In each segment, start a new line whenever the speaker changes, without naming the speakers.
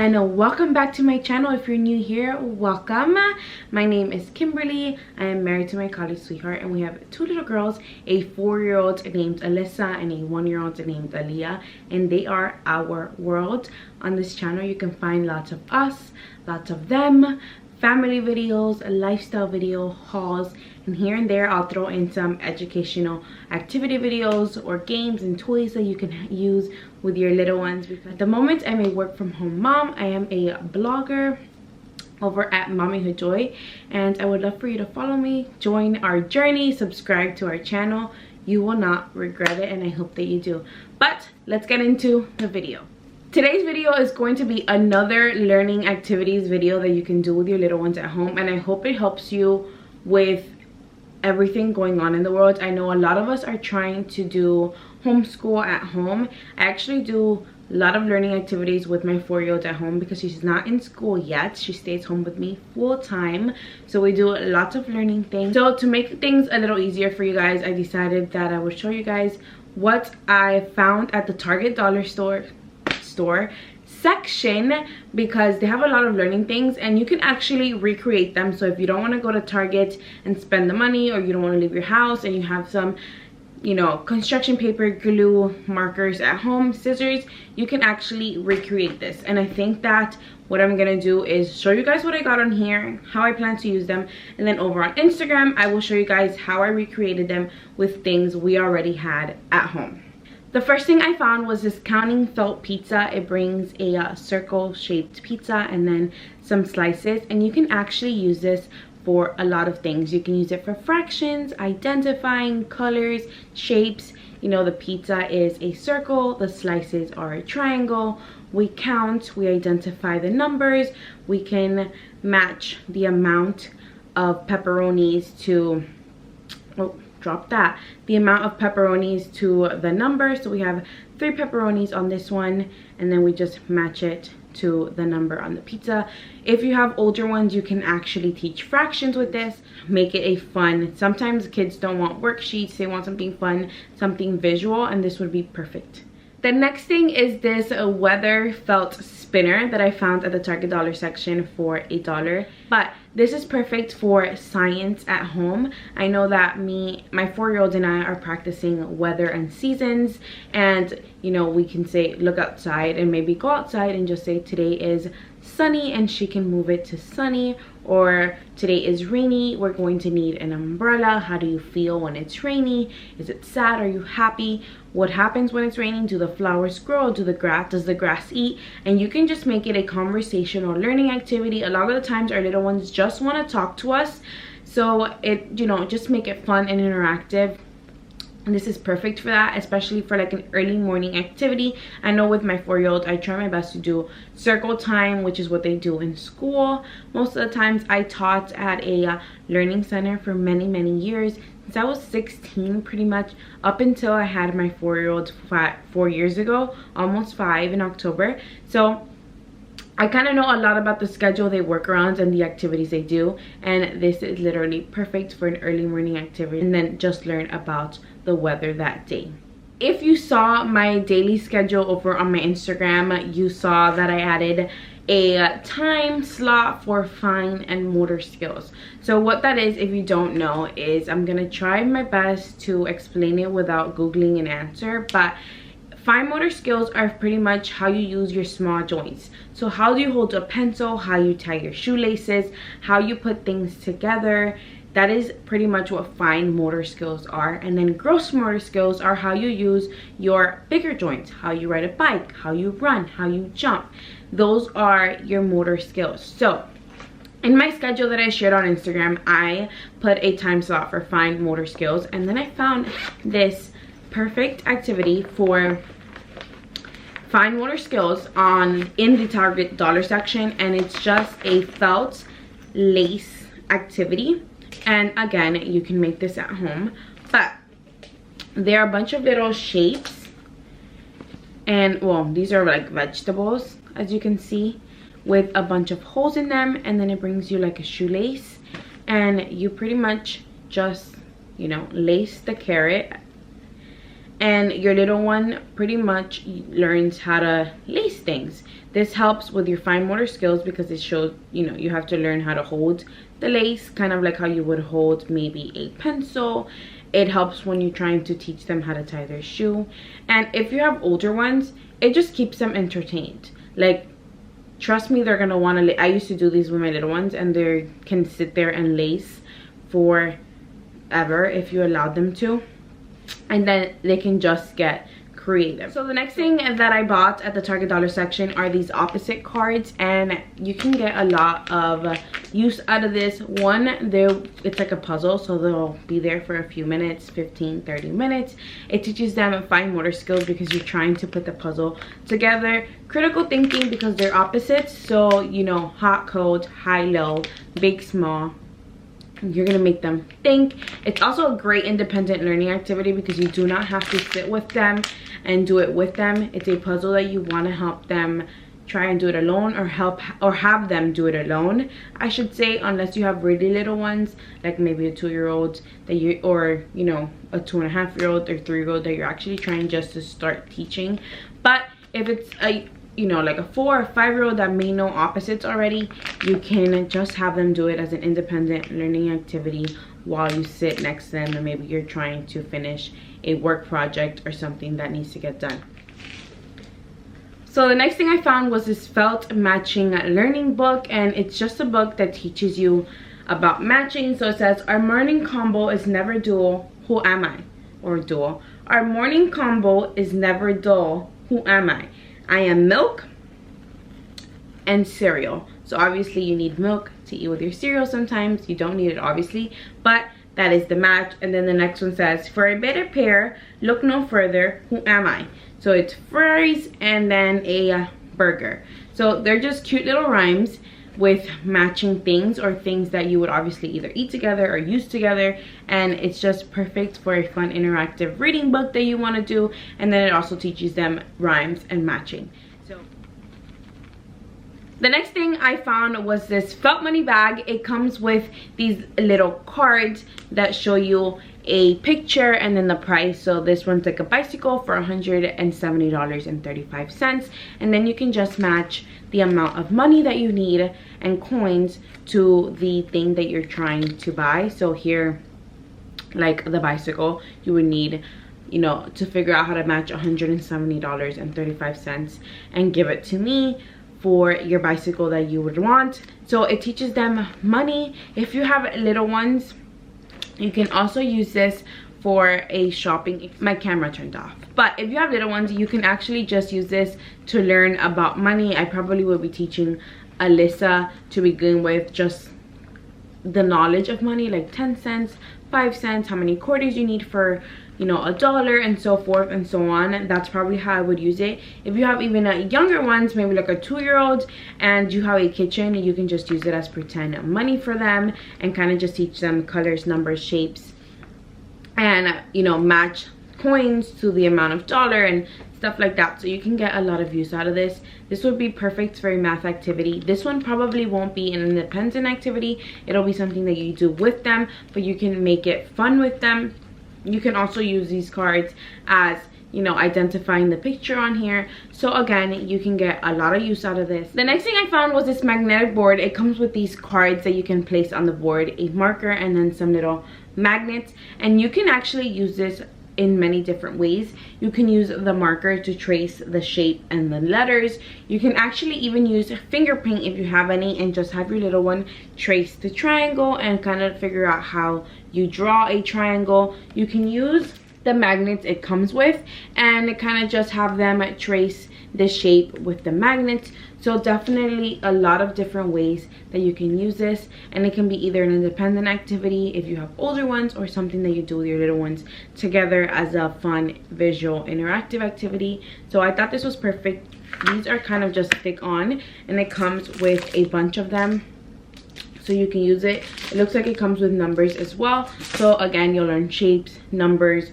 and welcome back to my channel. If you're new here, welcome. My name is Kimberly. I am married to my college sweetheart and we have two little girls, a 4-year-old named Alyssa and a 1-year-old named Aaliyah, and they are our world. On this channel you can find lots of us, lots of them, family videos, lifestyle video, hauls, and here and there I'll throw in some educational activity videos or games and toys that you can use with your little ones. At the moment I'm a work from home mom. I am a blogger over at Mommyhood Joy, and I would love for you to follow me, join our journey, subscribe to our channel. You will not regret it, and I hope that you do. But let's get into the video. Today's video is going to be another learning activities video that you can do with your little ones at home, and I hope it helps you with everything going on in the world. I know a lot of us are trying to do homeschool at home. I actually do a lot of learning activities with my 4-year-old at home because she's not in school yet. She stays home with me full time, so we do lots of learning things. So to make things a little easier for you guys, I decided that I would show you guys what I found at the Target dollar store section, because they have a lot of learning things and you can actually recreate them. So if you don't want to go to Target and spend the money, or you don't want to leave your house and you have some, you know, construction paper, glue, markers at home, scissors, you can actually recreate this. And I think that what I'm gonna do is show you guys what I got on here, how I plan to use them, and then over on Instagram I will show you guys how I recreated them with things we already had at home. The first thing I found was this counting felt pizza. It brings a circle shaped pizza and then some slices, and you can actually use this for a lot of things. You can use it for fractions, identifying colors, shapes. You know, the pizza is a circle, the slices are a triangle. We count, we identify the numbers, we can match the amount of pepperonis to, oh, drop that, the amount of pepperonis to the number. So we have 3 pepperonis on this one, and then we just match it to the number on the pizza. If you have older ones, you can actually teach fractions with this, make it a fun. Sometimes kids don't want worksheets, they want something fun, something visual, and this would be perfect. The next thing is this weather felt spinner that I found at the Target dollar section for $1. But this is perfect for science at home. I know that my 4-year-old and I are practicing weather and seasons, and you know, we can say look outside and maybe go outside and just say today is sunny, and she can move it to sunny, or today is rainy, we're going to need an umbrella. How do you feel when it's rainy? Is it sad? Are you happy? What happens when it's raining? Do the flowers grow? Does the grass eat? And you can just make it a conversational learning activity. A lot of the times our little ones just want to talk to us, so it, you know, just make it fun and interactive. And this is perfect for that, especially for like an early morning activity. I know with my 4-year-old, I try my best to do circle time, which is what they do in school. Most of the times I taught at a learning center for many years. Since I was 16, pretty much up until I had my 4-year-old 4 years ago, almost 5 in October. So I kind of know a lot about the schedule they work around and the activities they do, and this is literally perfect for an early morning activity, and then just learn about the weather that day. If you saw my daily schedule over on my Instagram, you saw that I added a time slot for fine and motor skills. So what that is, if you don't know, is I'm gonna try my best to explain it without googling an answer, but fine motor skills are pretty much how you use your small joints. So how do you hold a pencil, how you tie your shoelaces, how you put things together. That is pretty much what fine motor skills are. And then gross motor skills are how you use your bigger joints, how you ride a bike, how you run, how you jump. Those are your motor skills. So in my schedule that I shared on Instagram, I put a time slot for fine motor skills, and then I found this perfect activity for fine motor skills in the Target dollar section, and it's just a felt lace activity. And again, you can make this at home, but there are a bunch of little shapes, and well, these are like vegetables, as you can see, with a bunch of holes in them, and then it brings you like a shoelace, and you pretty much just, you know, lace the carrot and your little one pretty much learns how to lace things. This helps with your fine motor skills because it shows, you know, you have to learn how to hold the lace, kind of like how you would hold maybe a pencil. It helps when you're trying to teach them how to tie their shoe. And if you have older ones, it just keeps them entertained. Like, trust me, they're gonna want to. I used to do these with my little ones, and they can sit there and lace forever if you allowed them to, and then they can just get creative. So the next thing that I bought at the Target dollar section are these opposite cards, and you can get a lot of use out of this. One, it's like a puzzle, so they'll be there for a few minutes, 15-30 minutes. It teaches them fine motor skills because you're trying to put the puzzle together. Critical thinking because they're opposites, so you know, hot, cold, high, low, big, small. You're gonna make them think. It's also a great independent learning activity because you do not have to sit with them and do it with them. It's a puzzle that you want to help them try and do it alone, or have them do it alone, I should say, unless you have really little ones, like maybe a 2-year-old that you, or you know, a 2.5-year-old or 3-year-old that you're actually trying just to start teaching. But if it's a, you know, like a 4 or 5-year-old that may know opposites already, you can just have them do it as an independent learning activity while you sit next to them, and maybe you're trying to finish a work project or something that needs to get done. So the next thing I found was this felt matching learning book, and it's just a book that teaches you about matching. So it says, our morning combo is never dual, who am I? Or dual. Our morning combo is never dull, who am I? I am milk and cereal. So obviously you need milk to eat with your cereal sometimes. You don't need it obviously, but that is the match. And then the next one says, for a better pair, look no further, who am I? So it's fries and then a burger. So they're just cute little rhymes with matching things, or things that you would obviously either eat together or use together, and it's just perfect for a fun interactive reading book that you want to do. And then it also teaches them rhymes and matching. So the next thing I found was this felt money bag. It comes with these little cards that show you a picture and then the price. So this one's like a bicycle for $170.35, and then you can just match the amount of money that you need and coins to the thing that you're trying to buy. So here, like the bicycle, you would need, you know, to figure out how to match $170.35 and give it to me for your bicycle that you would want. So it teaches them money. If you have little ones, you can also use this for a shopping. My camera turned off. But if you have little ones, you can actually just use this to learn about money. I probably will be teaching Alyssa to begin with just the knowledge of money, like 10 cents, 5 cents, how many quarters you need for, you know, $1, and so forth and so on. That's probably how I would use it. If you have even younger ones, maybe like a 2-year-old, and you have a kitchen, you can just use it as pretend money for them and kind of just teach them colors, numbers, shapes, and you know, match coins to the amount of dollar and stuff like that. So you can get a lot of use out of this. This would be perfect for a math activity. This one probably won't be an independent activity. It'll be something that you do with them, but you can make it fun with them. You can also use these cards as, you know, identifying the picture on here. So again, you can get a lot of use out of this. The next thing I found was this magnetic board. It comes with these cards that you can place on the board, a marker, and then some little magnets. And you can actually use this in many different ways. You can use the marker to trace the shape and the letters. You can actually even use finger paint if you have any, and just have your little one trace the triangle and kind of figure out how you draw a triangle. You can use the magnets it comes with and kind of just have them trace the shape with the magnets. So definitely a lot of different ways that you can use this, and it can be either an independent activity if you have older ones, or something that you do with your little ones together as a fun visual interactive activity. So I thought this was perfect. These are kind of just stick on, and it comes with a bunch of them, so you can use it. It looks like it comes with numbers as well. So again, you'll learn shapes, numbers,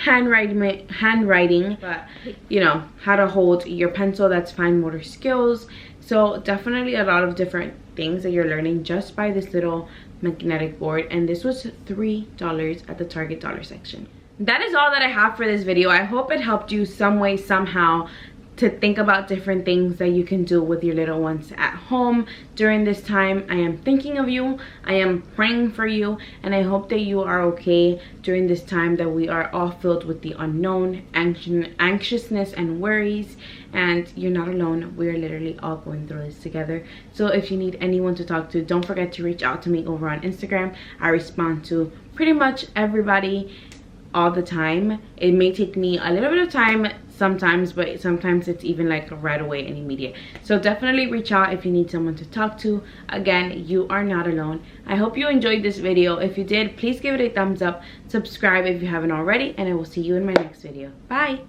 handwriting, but you know, how to hold your pencil. That's fine motor skills. So definitely a lot of different things that you're learning just by this little magnetic board. And this was $3 at the Target dollar section. that is all that I have for this video. I hope it helped you some way, somehow, to think about different things that you can do with your little ones at home during this time. I am thinking of you, I am praying for you, and I hope that you are okay during this time that we are all filled with the unknown, anxiousness and worries, and you're not alone. We're literally all going through this together. So if you need anyone to talk to, don't forget to reach out to me over on Instagram. I respond to pretty much everybody all the time. It may take me a little bit of time sometimes, but sometimes it's even like right away and immediate. So definitely reach out if you need someone to talk to. Again, you are not alone. I hope you enjoyed this video. If you did, please give it a thumbs up, subscribe if you haven't already, and I will see you in my next video. Bye.